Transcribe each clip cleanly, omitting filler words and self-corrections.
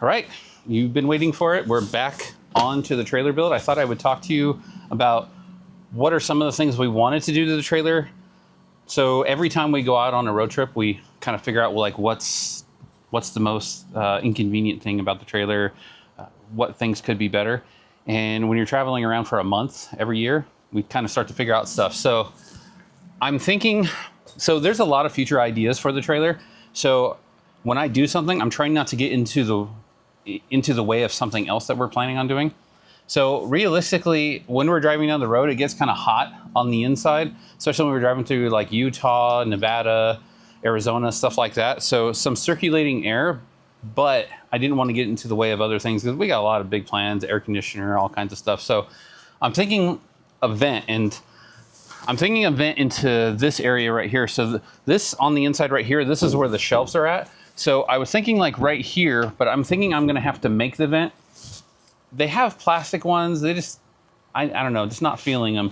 All right, you've been waiting for it. We're back onto the trailer build. I thought I would talk to you about what are some of the things we wanted to do to the trailer. So every time we go out on a road trip, we kind of figure out like what's the most inconvenient thing about the trailer, what things could be better. And when you're traveling around for a month every year, we kind of start to figure out stuff. So I'm thinking, so there's a lot of future ideas for the trailer. So when I do something, I'm trying not to get into the way of something else that we're planning on doing. So realistically, when we're driving down the road, it gets kind of hot on the inside, especially when we're driving through like Utah, Nevada, Arizona, stuff like that. So some circulating air, but I didn't want to get into the way of other things because we got a lot of big plans, air conditioner, all kinds of stuff. So I'm thinking a vent, and I'm thinking a vent into this area right here. So this on the inside right here, this is where the shelves are at. So I was thinking like right here, but I'm thinking I'm gonna have to make the vent. They have plastic ones. They just, I don't know, just not feeling them.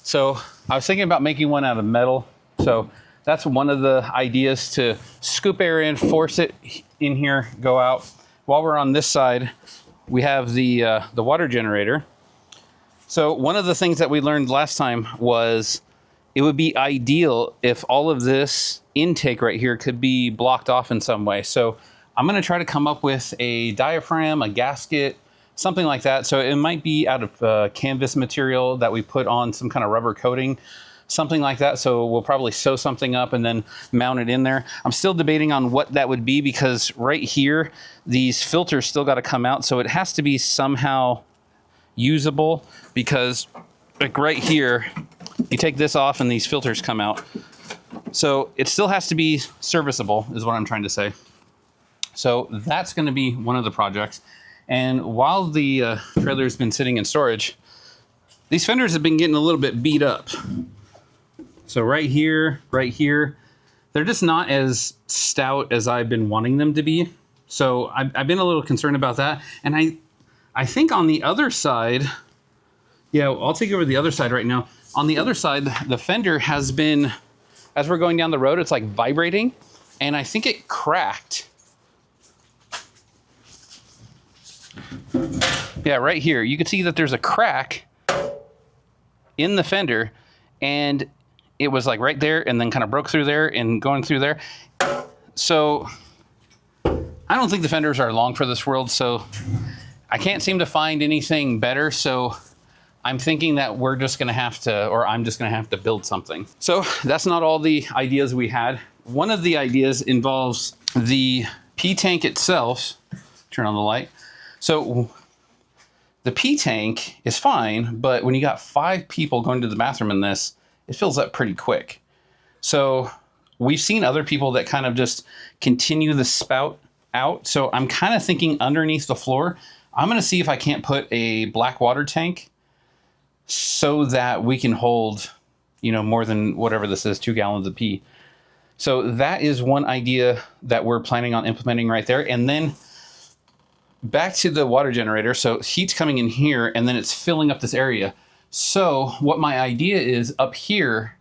So I was thinking about making one out of metal. So that's one of the ideas, to scoop air in, force it in here, go out. While we're on this side, we have the water generator. So one of the things that we learned last time was it would be ideal if all of this intake right here could be blocked off in some way. So I'm gonna try to come up with a diaphragm, a gasket, something like that. So it might be out of canvas material that we put on some kind of rubber coating, something like that. So we'll probably sew something up and then mount it in there. I'm still debating on what that would be, because right here, these filters still got to come out. So it has to be somehow usable, because like right here, you take this off and these filters come out. So it still has to be serviceable is what I'm trying to say. So that's going to be one of the projects. And while the trailer's been sitting in storage, these fenders have been getting a little bit beat up. So right here, they're just not as stout as I've been wanting them to be. So I've been a little concerned about that. And I think on the other side, yeah, I'll take over the other side right now. On the other side, the fender has been, as we're going down the road, it's like vibrating, and I think it cracked. Yeah, right here, you can see that there's a crack in the fender, and it was like right there and then kind of broke through there and going through there. So I don't think the fenders are long for this world, so I can't seem to find anything better. So I'm thinking that we're just gonna have to, or I'm just gonna have to build something. So that's not all the ideas we had. One of the ideas involves the P tank itself. Turn on the light. So the P tank is fine, but when you got 5 people going to the bathroom in this, it fills up pretty quick. So we've seen other people that kind of just continue the spout out. So I'm kind of thinking underneath the floor, I'm gonna see if I can't put a black water tank so that we can hold, you know, more than whatever this is, 2 gallons of pee. So that is one idea that we're planning on implementing right there. And then back to the water generator. So heat's coming in here and then it's filling up this area. So what my idea is up here,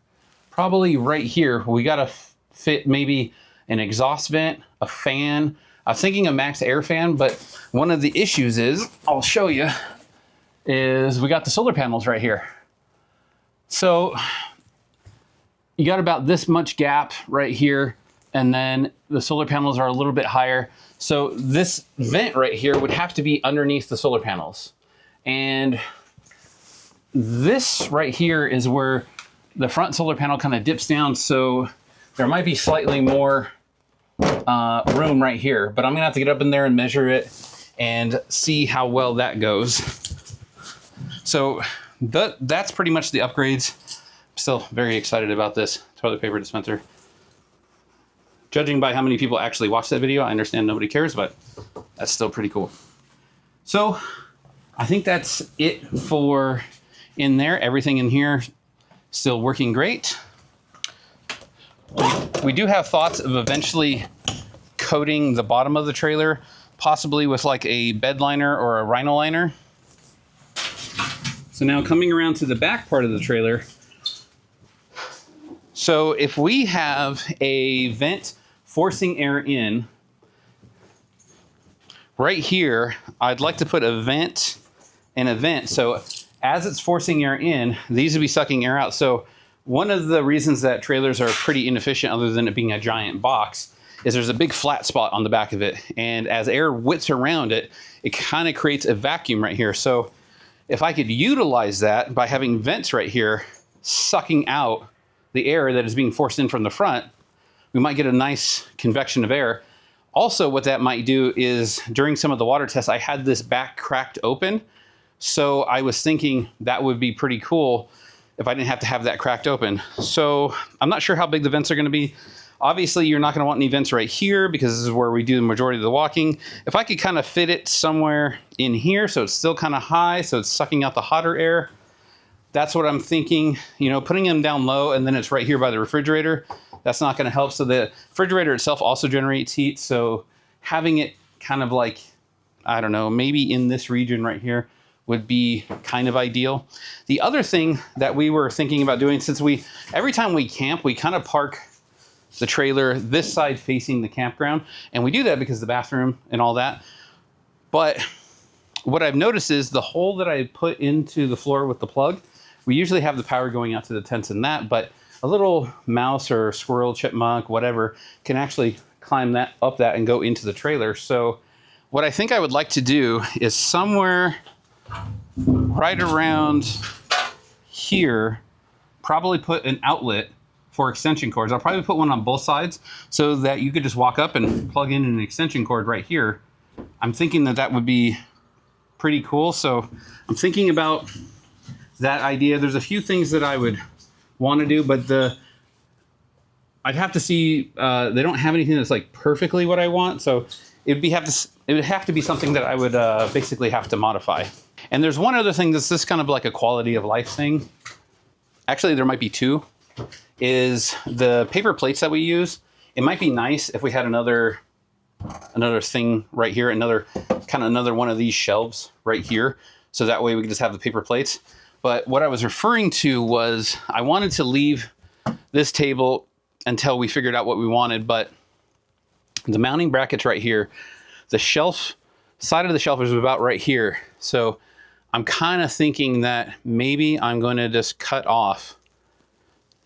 probably right here, we got to fit maybe an exhaust vent, a fan. I was thinking a max air fan, but one of the issues is, I'll show you, is we got the solar panels right here. So you got about this much gap right here, and then the solar panels are a little bit higher. So this vent right here would have to be underneath the solar panels. And this right here is where the front solar panel kind of dips down. So there might be slightly more room right here, but I'm gonna have to get up in there and measure it and see how well that goes. So that's pretty much the upgrades. I'm still very excited about this toilet paper dispenser. Judging by how many people actually watch that video, I understand nobody cares, but that's still pretty cool. So I think that's it for in there. Everything in here still working great. We do have thoughts of eventually coating the bottom of the trailer, possibly with like a bed liner or a rhino liner. So now coming around to the back part of the trailer. So if we have a vent forcing air in, right here, I'd like to put a vent and a vent. So as it's forcing air in, these would be sucking air out. So one of the reasons that trailers are pretty inefficient, other than it being a giant box, is there's a big flat spot on the back of it. And as air whips around it, it kind of creates a vacuum right here. So if I could utilize that by having vents right here, sucking out the air that is being forced in from the front, we might get a nice convection of air. Also, what that might do is during some of the water tests, I had this back cracked open. So I was thinking that would be pretty cool if I didn't have to have that cracked open. So I'm not sure how big the vents are going to be. Obviously, you're not going to want any vents right here because this is where we do the majority of the walking. If I could kind of fit it somewhere in here so it's still kind of high, so it's sucking out the hotter air, that's what I'm thinking. You know, putting them down low and then it's right here by the refrigerator, that's not going to help. So the refrigerator itself also generates heat. So having it kind of like, I don't know, maybe in this region right here would be kind of ideal. The other thing that we were thinking about doing, since every time we camp, we kind of park the trailer this side facing the campground. And we do that because of the bathroom and all that. But what I've noticed is the hole that I put into the floor with the plug, we usually have the power going out to the tents and that, but a little mouse or squirrel, chipmunk, whatever, can actually climb up that and go into the trailer. So what I think I would like to do is somewhere right around here, probably put an outlet for extension cords. I'll probably put one on both sides so that you could just walk up and plug in an extension cord right here. I'm thinking that that would be pretty cool. So I'm thinking about that idea. There's a few things that I would want to do, but I'd have to see, they don't have anything that's like perfectly what I want. So it would have to be something that I would basically have to modify. And there's one other thing that's just kind of like a quality of life thing. Actually, there might be two, is the paper plates that we use. It might be nice if we had another thing right here, another one of these shelves right here. So that way we could just have the paper plates. But what I was referring to was I wanted to leave this table until we figured out what we wanted, but the mounting brackets right here, the side of the shelf is about right here. So I'm kind of thinking that maybe I'm going to just cut off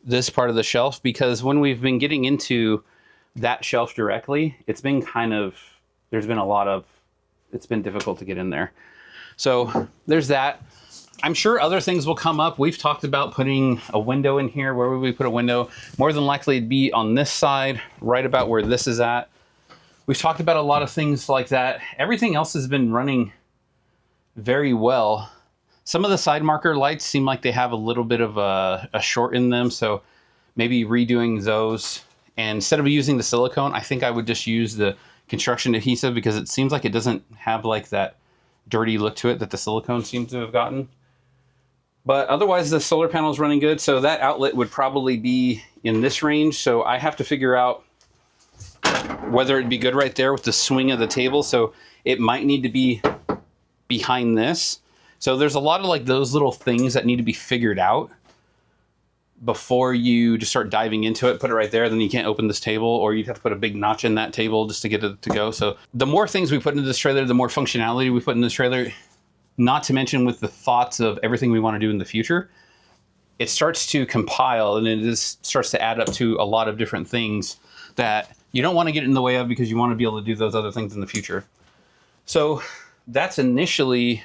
this part of the shelf, because when we've been getting into that shelf directly, it's been it's been difficult to get in there. So there's that. I'm sure other things will come up. We've talked about putting a window in here. Where would we put a window? More than likely it'd be on this side, right about where this is at. We've talked about a lot of things like that. Everything else has been running very well. Some of the side marker lights seem like they have a little bit of a short in them, so maybe redoing those. And instead of using the silicone, I think I would just use the construction adhesive, because it seems like it doesn't have like that dirty look to it that the silicone seems to have gotten. But otherwise, the solar panel is running good, so that outlet would probably be in this range. So I have to figure out whether it'd be good right there with the swing of the table. So it might need to be behind this. So there's a lot of like those little things that need to be figured out before you just start diving into it. Put it right there, then you can't open this table, or you'd have to put a big notch in that table just to get it to go. So the more things we put into this trailer, the more functionality we put in this trailer, not to mention with the thoughts of everything we want to do in the future, it starts to compile, and it just starts to add up to a lot of different things that you don't want to get in the way of, because you want to be able to do those other things in the future. So that's initially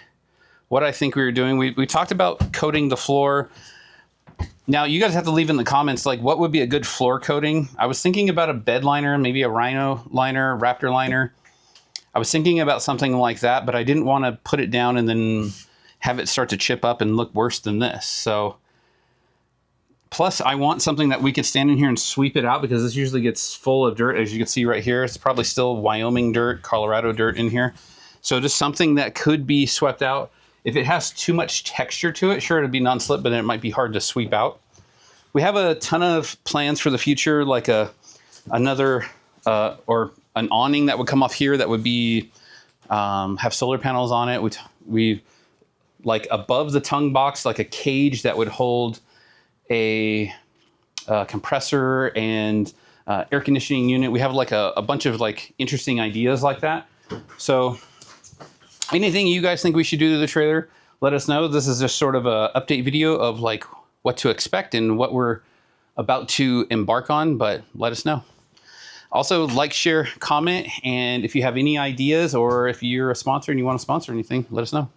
what I think we were doing. We talked about coating the floor. Now you guys have to leave in the comments, like, what would be a good floor coating? I was thinking about a bed liner, maybe a Rhino liner, Raptor liner. I was thinking about something like that, but I didn't want to put it down and then have it start to chip up and look worse than this. So, plus I want something that we could stand in here and sweep it out, because this usually gets full of dirt. As you can see right here, it's probably still Wyoming dirt, Colorado dirt in here. So just something that could be swept out. If it has too much texture to it, sure, it'd be non-slip, but it might be hard to sweep out. We have a ton of plans for the future, like another or an awning that would come off here that would be have solar panels on it. We like above the tongue box, like a cage that would hold a compressor and air conditioning unit. We have like a bunch of like interesting ideas like that. So Anything you guys think we should do to the trailer, let us know. This is just sort of a update video of like what to expect and what we're about to embark on, but let us know. Also, like, share, comment, and if you have any ideas or if you're a sponsor and you want to sponsor anything, let us know.